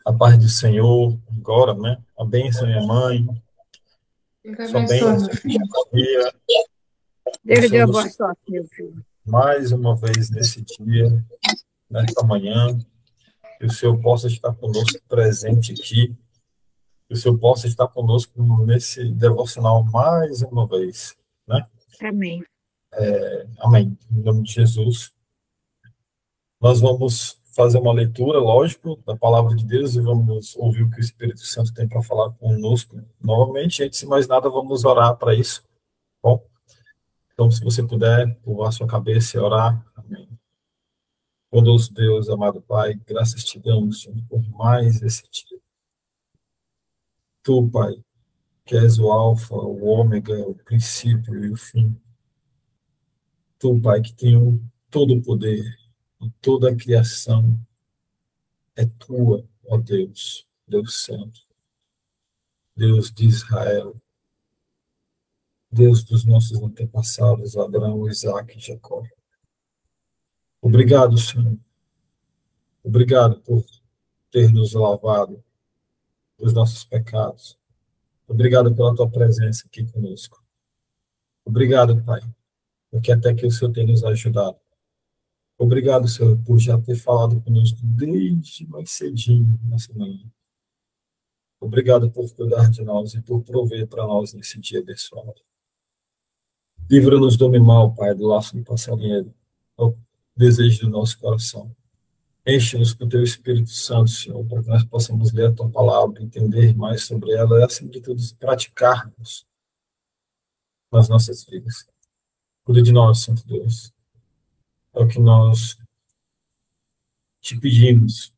A paz do Senhor, agora, né? A bênção, minha mãe, Deus sua abençoe, meu bênção, filho. sua família, o Deus dê Senhor uma nos boa sorte, meu filho. mais uma vez nesse dia, nesta manhã, que o Senhor possa estar conosco presente aqui, que o Senhor possa estar conosco nesse devocional mais uma vez, né? Amém. Amém. Em nome de Jesus. Nós vamos fazer uma leitura, lógico, da palavra de Deus e vamos ouvir o que o Espírito Santo tem para falar conosco novamente. Antes de mais nada, vamos orar para isso. Bom, então, se você puder, curvar sua cabeça e orar. Amém. Bondoso Deus, amado Pai, graças te damos, Senhor, por mais esse dia. Tu, Pai, que és o Alfa, o Ômega, o princípio e o fim. Tu, Pai, que tem todo o poder e toda a criação é tua, ó Deus, Deus Santo, Deus de Israel, Deus dos nossos antepassados, Abraão, Isaque e Jacó. Obrigado, Senhor. Obrigado por ter nos lavado dos nossos pecados. Obrigado pela tua presença aqui conosco. Obrigado, Pai, porque até que o Senhor tem nos ajudado. Obrigado, Senhor, por já ter falado conosco desde mais cedinho nessa manhã. Obrigado por cuidar de nós e por prover para nós nesse dia abençoado. Livra-nos do mal, Pai, do laço do passarinheiro, ao desejo do nosso coração. Enche-nos com o teu Espírito Santo, Senhor, para que nós possamos ler a tua palavra, entender mais sobre ela e, acima de tudo, praticarmos nas nossas vidas. Cuida de nós, Santo Deus. É o que nós te pedimos.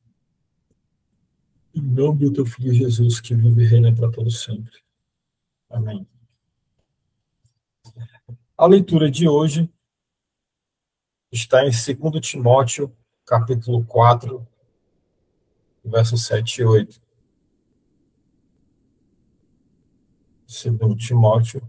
Em nome do teu Filho Jesus, que vive e reina para todo sempre. Amém. A leitura de hoje está em 2 Timóteo, capítulo 4, versos 7 e 8. 2 Timóteo,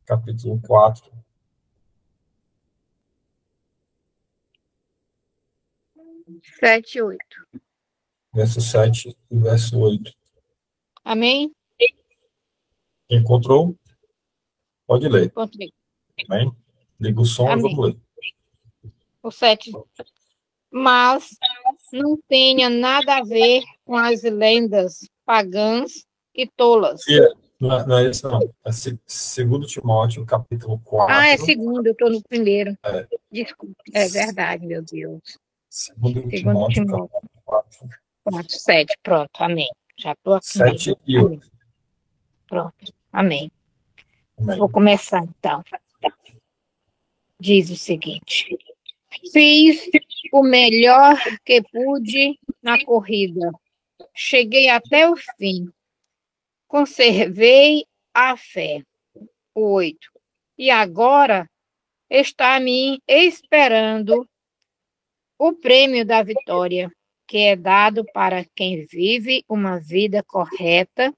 capítulo 4, 7, 8. verso 7 e verso 8. Amém? Encontrou? Pode ler. Encontrei. Amém? Liga o som e Amém. vamos ler. O 7. Mas não tenha nada a ver com as lendas pagãs e tolas. Não é isso, não. É 2 Timóteo, capítulo 4. Ah, é segundo, eu estou no primeiro. É. Desculpe, é verdade, meu Deus. 2 Timóteo, capítulo 4. 4, 7, pronto, amém. Já estou aqui. 7 e 8. Pronto, amém. Amém. Vou começar, então. Diz o seguinte: fiz o melhor que pude na corrida. Cheguei até o fim. Conservei a fé. 8. E agora está me esperando o prêmio da vitória, que é dado para quem vive uma vida correta,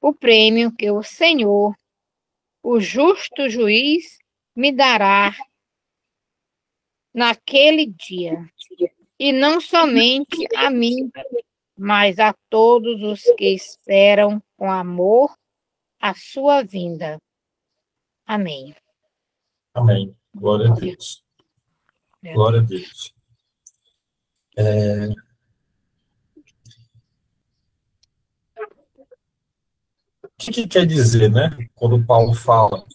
o prêmio que o Senhor, o justo juiz, me dará naquele dia. E não somente a mim, mas a todos os que esperam com amor a sua vinda. Amém. Amém. Glória a Deus. Glória a Deus. O que quer dizer, né? Quando Paulo fala,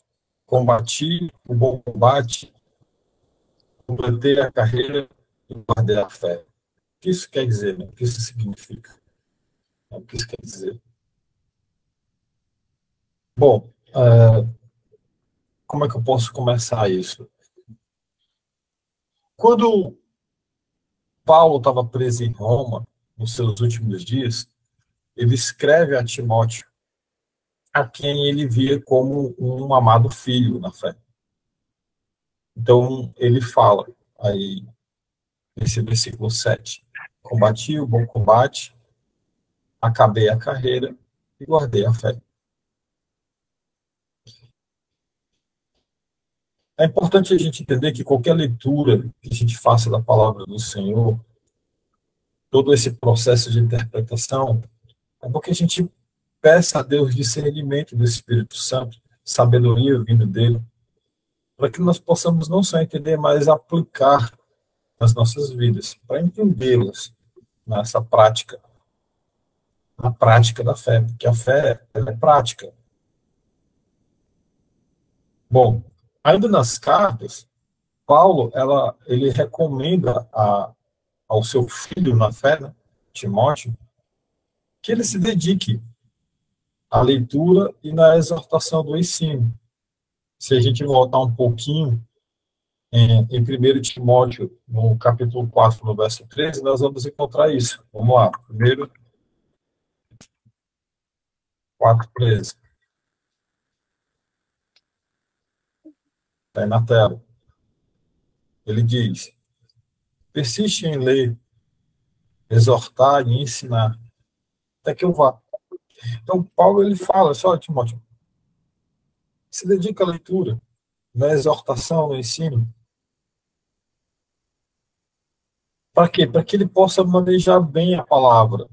combati o bom combate, completei a carreira e guardei a fé. O que isso quer dizer, né? O que isso significa? O que isso quer dizer? Bom, como é que eu posso começar isso? Quando Paulo estava preso em Roma, nos seus últimos dias, ele escreve a Timóteo, a quem ele via como um amado filho na fé. Então, ele fala, aí, nesse versículo 7, combati o bom combate, acabei a carreira e guardei a fé. É importante a gente entender que qualquer leitura que a gente faça da palavra do Senhor, todo esse processo de interpretação, é porque a gente peça a Deus discernimento do Espírito Santo, sabedoria vindo dele, para que nós possamos não só entender, mas aplicar nas nossas vidas, para entendê-las nessa prática, na prática da fé, porque a fé ela é prática. Bom, ainda nas cartas, Paulo ele recomenda ao seu filho na fé, né, Timóteo, que ele se dedique à leitura e na exortação do ensino. Se a gente voltar um pouquinho em 1 Timóteo, no capítulo 4, no verso 13, nós vamos encontrar isso. Vamos lá, 1 4, 13. Está aí na tela. Ele diz: persiste em ler, exortar e ensinar, até que eu vá. Então, Paulo ele fala, só Timóteo, se dedica à leitura, na exortação, no ensino. Para quê? Para que ele possa manejar bem a palavra,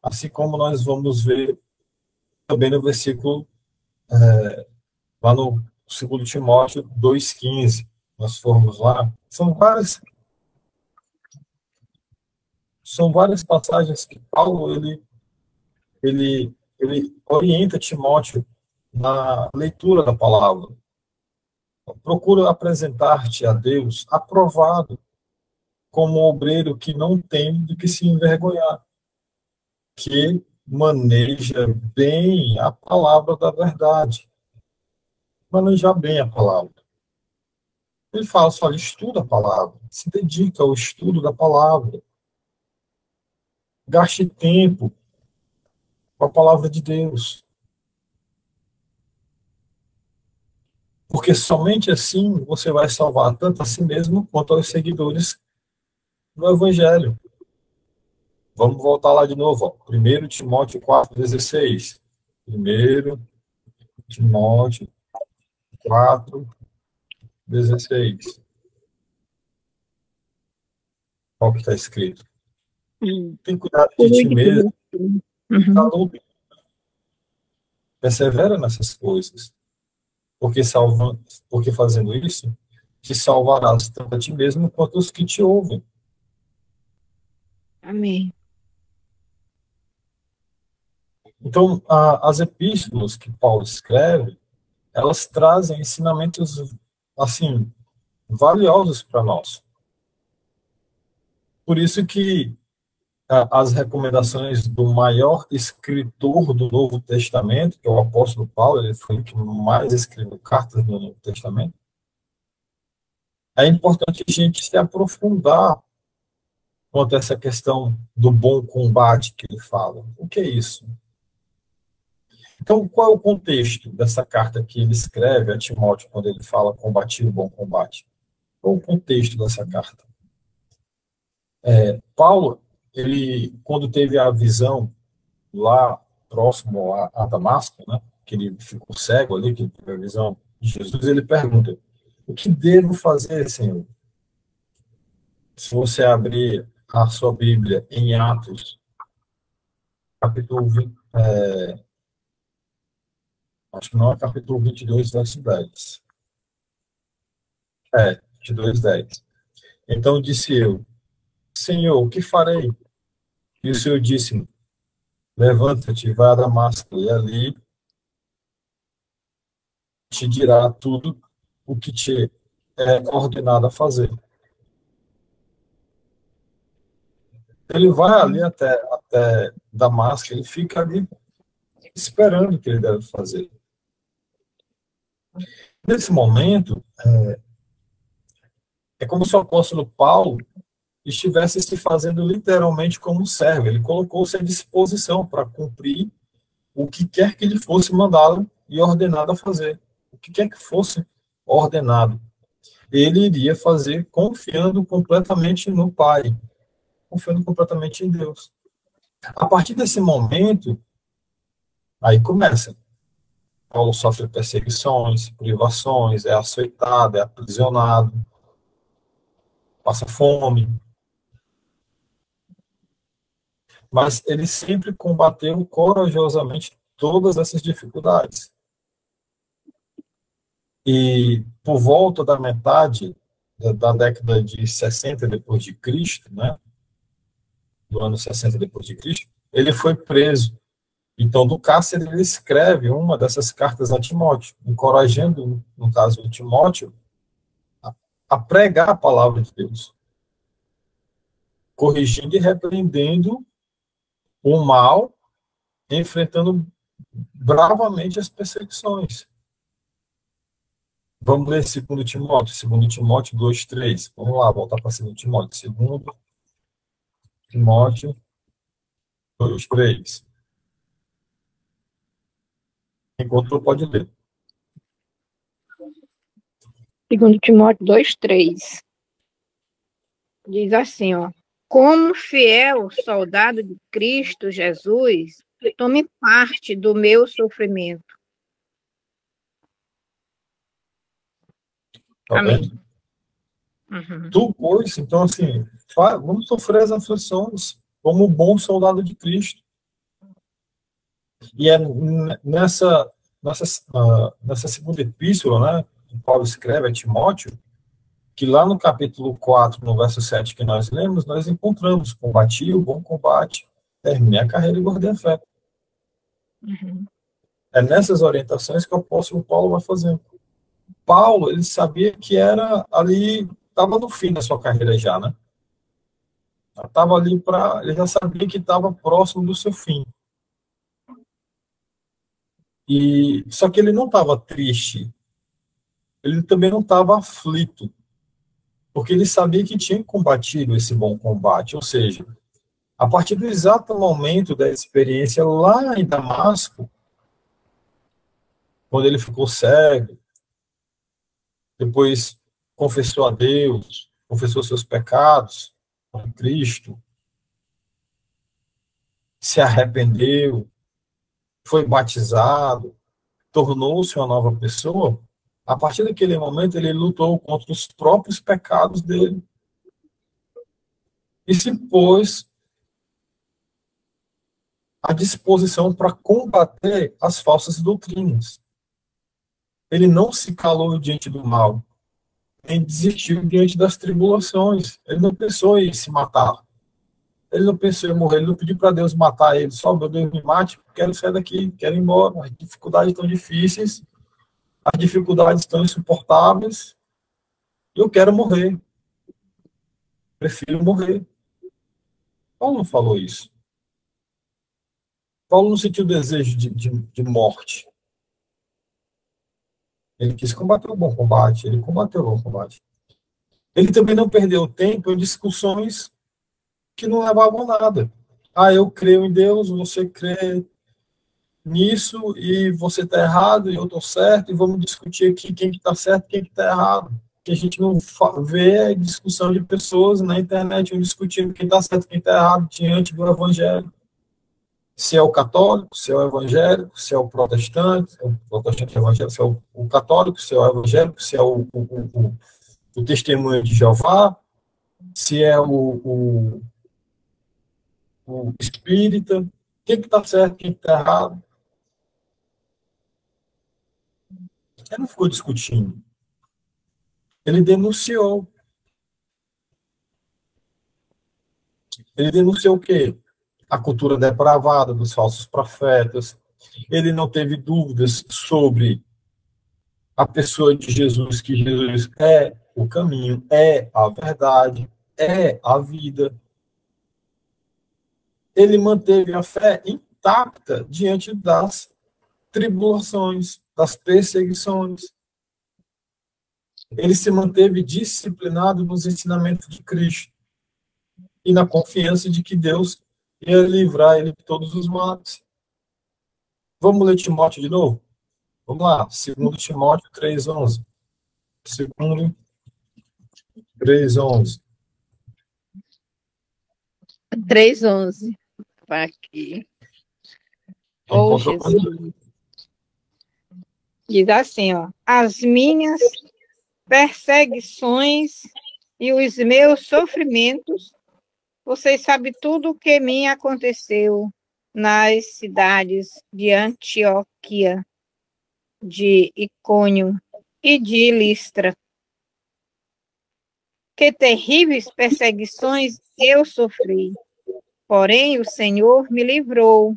assim como nós vamos ver também no versículo, lá no 2 Timóteo 2,15, nós formos lá, são várias passagens que Paulo ele orienta Timóteo na leitura da palavra. Procura apresentar-te a Deus aprovado, como obreiro que não tem do que se envergonhar, que maneja bem a palavra da verdade. Manejar bem a palavra. Ele fala só, estuda a palavra, se dedica ao estudo da palavra. Gaste tempo com a palavra de Deus. Porque somente assim você vai salvar tanto a si mesmo quanto aos seguidores do Evangelho. Vamos voltar lá de novo. Ó. 1 Timóteo 4,16. 1 Timóteo 4,16. Qual que está escrito? Tem cuidado de ti mesmo. Persevera nessas coisas. Porque fazendo isso, te salvarás tanto a ti mesmo quanto os que te ouvem. Amém. Então, as epístolas que Paulo escreve, elas trazem ensinamentos, assim, valiosos para nós. Por isso que as recomendações do maior escritor do Novo Testamento, que é o apóstolo Paulo, ele foi o que mais escreveu cartas no Novo Testamento, é importante a gente se aprofundar quanto a essa questão do bom combate que ele fala. O que é isso? Então, qual é o contexto dessa carta que ele escreve a Timóteo quando ele fala combater o bom combate? Qual é o contexto dessa carta? Paulo, ele, quando teve a visão lá próximo a Damasco, né, que ele ficou cego ali, que ele teve a visão de Jesus, ele pergunta: o que devo fazer, Senhor? Se você abrir a sua Bíblia em Atos, capítulo 20, acho que não é capítulo 22, verso 10. 22, 10. Então disse eu: Senhor, o que farei? E o Senhor disse-me: levanta-te e vá a Damasco, e ali te dirá tudo o que te é ordenado a fazer. Ele vai ali até Damasco, ele fica ali esperando o que ele deve fazer. Nesse momento, é como se o apóstolo Paulo estivesse se fazendo literalmente como um servo. Ele colocou-se à disposição para cumprir o que quer que lhe fosse mandado e ordenado a fazer. O que quer que fosse ordenado. Ele iria fazer confiando completamente no Pai, confiando completamente em Deus. A partir desse momento, Aí começa. Paulo sofre perseguições, privações, é açoitado, é aprisionado, passa fome. Mas ele sempre combateu corajosamente todas essas dificuldades. E por volta da metade da década de 60 depois de Cristo, né, do ano 60 depois de Cristo, ele foi preso. Então, do cárcere, ele escreve uma dessas cartas a Timóteo, encorajando, no caso, o Timóteo, a pregar a palavra de Deus, corrigindo e repreendendo o mal, enfrentando bravamente as perseguições. Vamos ler 2 Timóteo 2:3. Vamos lá, voltar para 2 Timóteo. 2 Timóteo 2:3. Encontrou, pode ler. 2 Timóteo 2:3. Diz assim, ó. Como fiel soldado de Cristo Jesus, tome parte do meu sofrimento. Tá Amém. vendo? Uhum. Tu, pois, então, assim, vamos sofrer as aflições como um bom soldado de Cristo. E é nessa segunda epístola, né, que Paulo escreve a Timóteo, que lá no capítulo 4, no verso 7 que nós lemos, nós encontramos: combati o bom combate, terminei a carreira e guardei a fé. Uhum. É nessas orientações que o apóstolo Paulo vai fazendo. Paulo, ele sabia que era ali, estava no fim da sua carreira já, né? Estava ali ele já sabia que estava próximo do seu fim. E só que ele não estava triste, ele também não estava aflito, porque ele sabia que tinha combatido esse bom combate, ou seja, a partir do exato momento da experiência lá em Damasco, quando ele ficou cego, depois confessou a Deus, confessou seus pecados com Cristo, se arrependeu, foi batizado, tornou-se uma nova pessoa. A partir daquele momento, ele lutou contra os próprios pecados dele e se pôs à disposição para combater as falsas doutrinas. Ele não se calou diante do mal, nem desistiu diante das tribulações. Ele não pensou em se matar. Ele não pensou em morrer. Ele não pediu para Deus matar ele. Só, meu Deus, me mate, quero sair daqui, quero ir embora. As dificuldades estão difíceis, as dificuldades estão insuportáveis, e eu quero morrer. Prefiro morrer. Paulo não falou isso. Paulo não sentiu desejo de morte. Ele quis combater o bom combate, ele combateu o bom combate. Ele também não perdeu tempo em discussões que não levavam a nada. Ah, eu creio em Deus, você crê nisso, e você está errado, e eu estou certo, e vamos discutir aqui quem que está certo e quem que está errado. Que a gente não vê discussão de pessoas na internet discutindo quem está certo e quem está errado diante do evangelho. Se é o católico, se é o evangélico, se é o protestante evangélico, se é o católico, se é o evangélico, se é o testemunho de Jeová, se é o espírita, quem que está certo, quem está errado. Ele não ficou discutindo. Ele denunciou. Ele denunciou o quê? A cultura depravada dos falsos profetas. Ele não teve dúvidas sobre a pessoa de Jesus, que Jesus é o caminho, é a verdade, é a vida. Ele manteve a fé intacta diante das tribulações, das perseguições. Ele se manteve disciplinado nos ensinamentos de Cristo e na confiança de que Deus ia livrar ele de todos os males. Vamos ler Timóteo de novo? Vamos lá, 2 Timóteo 3:11. 2 3:11. 3:11. Para aqui. Oh, Jesus. Diz assim, ó, as minhas perseguições e os meus sofrimentos, vocês sabem tudo o que me aconteceu nas cidades de Antioquia, de Icônio e de Listra. Que terríveis perseguições eu sofri. Porém, o Senhor me livrou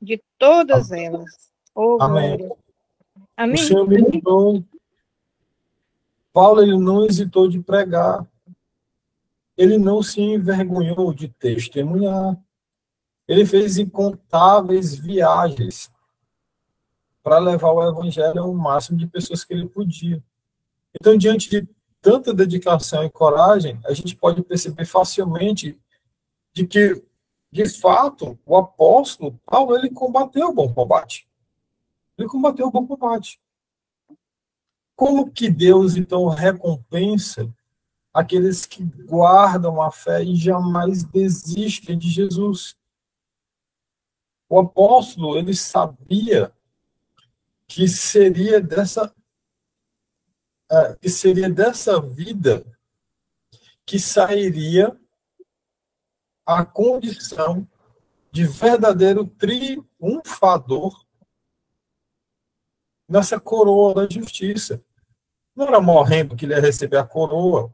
de todas elas. Oh, Amém. glória. O Amém? Senhor me livrou. Paulo, ele não hesitou de pregar. Ele não se envergonhou de testemunhar. Ele fez incontáveis viagens para levar o evangelho ao máximo de pessoas que ele podia. Então, diante de tanta dedicação e coragem, a gente pode perceber facilmente de que, de fato, o apóstolo Paulo, ele combateu o bom combate. Ele combateu o bom combate. Como que Deus, então, recompensa aqueles que guardam a fé e jamais desistem de Jesus? O apóstolo, ele sabia que seria dessa vida que sairia a condição de verdadeiro triunfador nessa coroa da justiça. Não era morrendo que ele ia receber a coroa,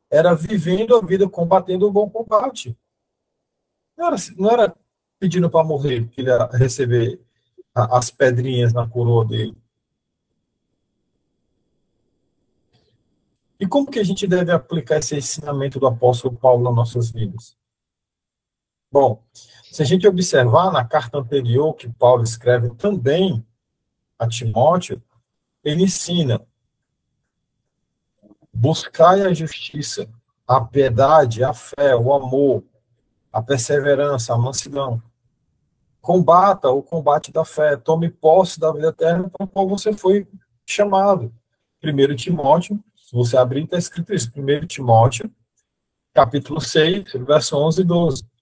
era vivendo a vida, combatendo o bom combate. Não era pedindo para morrer que ele ia receber as pedrinhas na coroa dele. E como que a gente deve aplicar esse ensinamento do apóstolo Paulo nas nossas vidas? Bom, se a gente observar na carta anterior que Paulo escreve também a Timóteo, ele ensina: buscai a justiça, a piedade, a fé, o amor, a perseverança, a mansidão. Combata o combate da fé, tome posse da vida eterna para a qual você foi chamado. 1 Timóteo, se você abrir, está escrito isso, 1 Timóteo, capítulo 6, verso 11 e 12.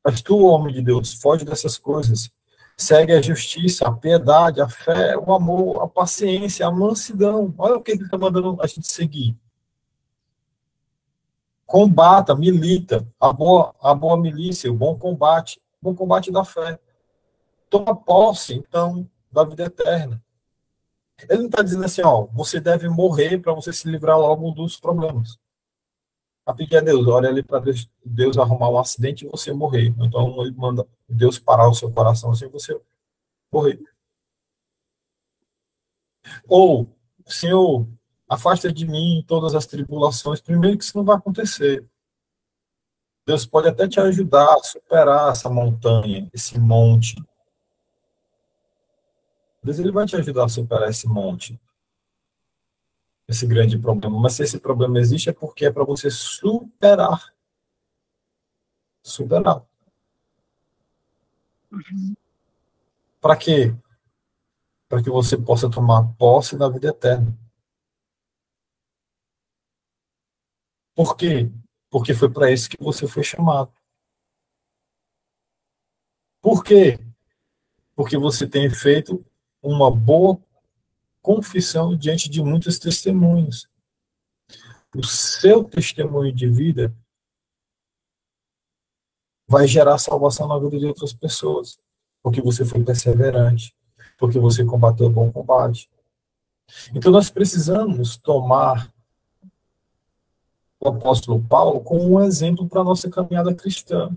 Mas tu, homem de Deus, foge dessas coisas. Segue a justiça, a piedade, a fé, o amor, a paciência, a mansidão. Olha o que ele está mandando a gente seguir. Combata, milita, a boa milícia, o bom combate da fé. Toma posse, então, da vida eterna. Ele não está dizendo assim, ó, você deve morrer para você se livrar logo dos problemas. A pedir a Deus, olha ali para Deus arrumar um acidente e você morrer. Então ele manda Deus parar o seu coração assim você morrer. Ou, Senhor, afasta de mim todas as tribulações. Primeiro que isso não vai acontecer. Deus pode até te ajudar a superar essa montanha, esse monte. Deus ele vai te ajudar a superar esse monte, esse grande problema. Mas se esse problema existe é porque é para você superar. Superar. Para quê? Para que você possa tomar posse da vida eterna. Por quê? Porque foi para isso que você foi chamado. Por quê? Porque você tem feito uma boa confissão diante de muitos testemunhos. O seu testemunho de vida vai gerar salvação na vida de outras pessoas, porque você foi perseverante, porque você combateu o bom combate. Então nós precisamos tomar o apóstolo Paulo como um exemplo para a nossa caminhada cristã.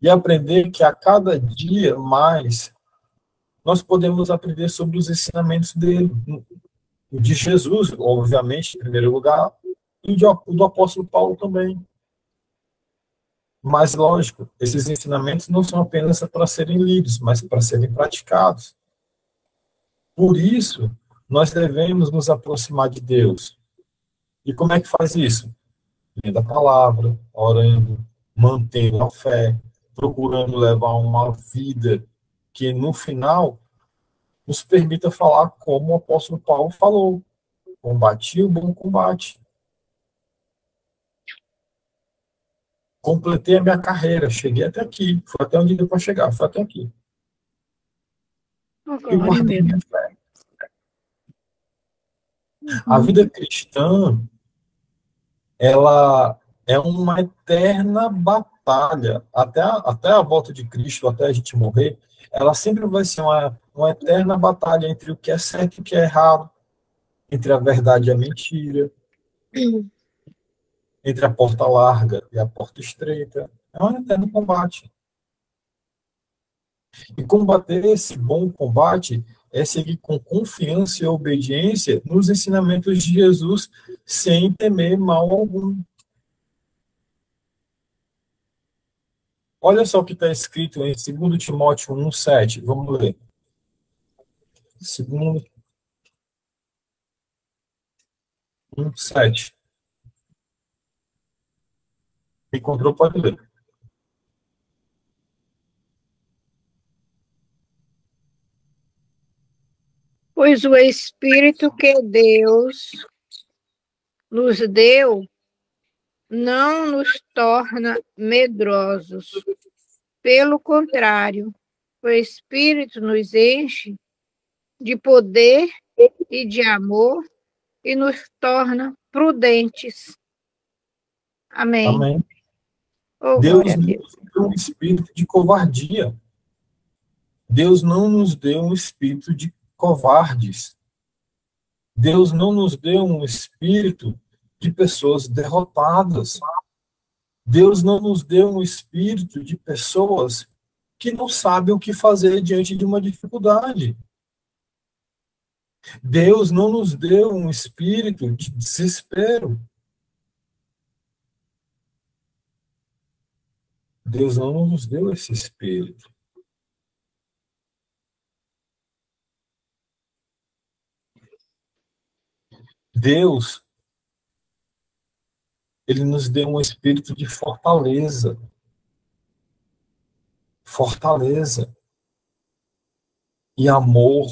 E aprender que a cada dia mais nós podemos aprender sobre os ensinamentos dele, de Jesus, obviamente, em primeiro lugar, e do apóstolo Paulo também. Mas, lógico, esses ensinamentos não são apenas para serem lidos, mas para serem praticados. Por isso, nós devemos nos aproximar de Deus. E como é que faz isso? Lendo a palavra, orando, mantendo a fé, procurando levar uma vida que, no final, nos permita falar como o apóstolo Paulo falou: combati o bom combate. completei a minha carreira, cheguei até aqui, foi até onde deu para chegar, foi até aqui. E guardei minha fé. A vida cristã, ela é uma eterna batalha, até a volta de Cristo, até a gente morrer, ela sempre vai ser uma eterna batalha entre o que é certo e o que é errado, entre a verdade e a mentira, entre a porta larga e a porta estreita. É um eterno combate. E combater esse bom combate é seguir com confiança e obediência nos ensinamentos de Jesus, sem temer mal algum. Olha só o que está escrito em 2 Timóteo 1,7. Vamos ler. 2 1,7. Encontrou, pode ler. Pois o Espírito que Deus nos deu não nos torna medrosos. Pelo contrário, o Espírito nos enche de poder e de amor e nos torna prudentes. Amém. Amém. Oh, Deus não nos deu um espírito de covardia. Deus não nos deu um espírito de covardes. Deus não nos deu um espírito de pessoas derrotadas. Deus não nos deu um espírito de pessoas que não sabem o que fazer diante de uma dificuldade. Deus não nos deu um espírito de desespero. Deus não nos deu esse espírito. Deus, ele nos deu um espírito de fortaleza. Fortaleza. E amor.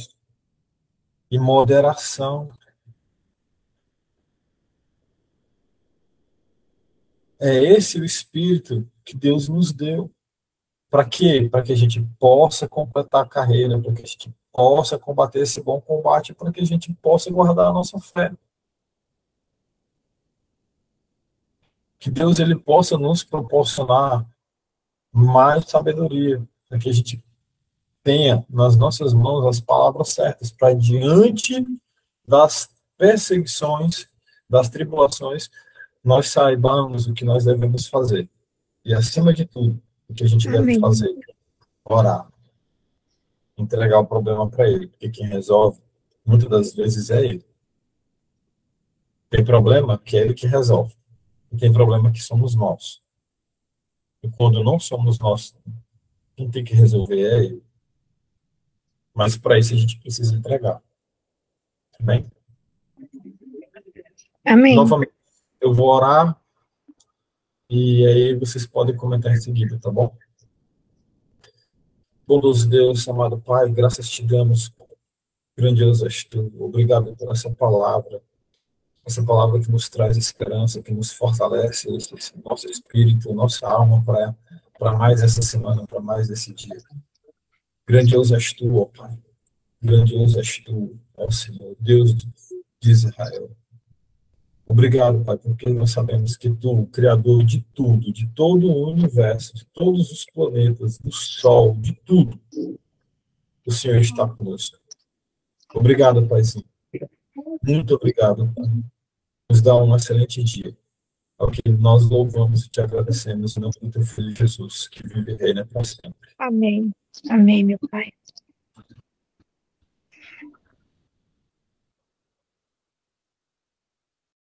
E moderação. É esse o espírito que Deus nos deu. Para quê? Para que a gente possa completar a carreira, para que a gente possa combater esse bom combate, para que a gente possa guardar a nossa fé. Que Deus ele possa nos proporcionar mais sabedoria, para que a gente tenha nas nossas mãos as palavras certas, para diante das perseguições, das tribulações, nós saibamos o que nós devemos fazer. E, acima de tudo, o que a gente deve fazer? Orar. Entregar o problema para Ele, porque quem resolve, muitas das vezes, é Ele. Tem problema que é Ele que resolve. E tem problema que somos nós. E quando não somos nós, quem tem que resolver é Ele. Mas para isso a gente precisa entregar. Tá bem? Amém. Novamente, eu vou orar e aí vocês podem comentar em seguida, tá bom? Bondoso Deus, amado Pai, graças te damos, grandioso és tu. Obrigado por essa palavra que nos traz esperança, que nos fortalece esse nosso espírito, nossa alma para mais essa semana, para mais esse dia. Grandioso és tu, ó Pai. Grandioso és tu, ó Senhor, Deus de Israel. Obrigado, Pai, porque nós sabemos que tu, o Criador de tudo, de todo o universo, de todos os planetas, do Sol, de tudo, o Senhor está conosco. Obrigado, Paizinho. Muito obrigado, Pai. Nos dá um excelente dia. Ao que nós louvamos e te agradecemos em nome do teu Filho Jesus, que vive e reina para sempre. Amém. Amém, meu Pai.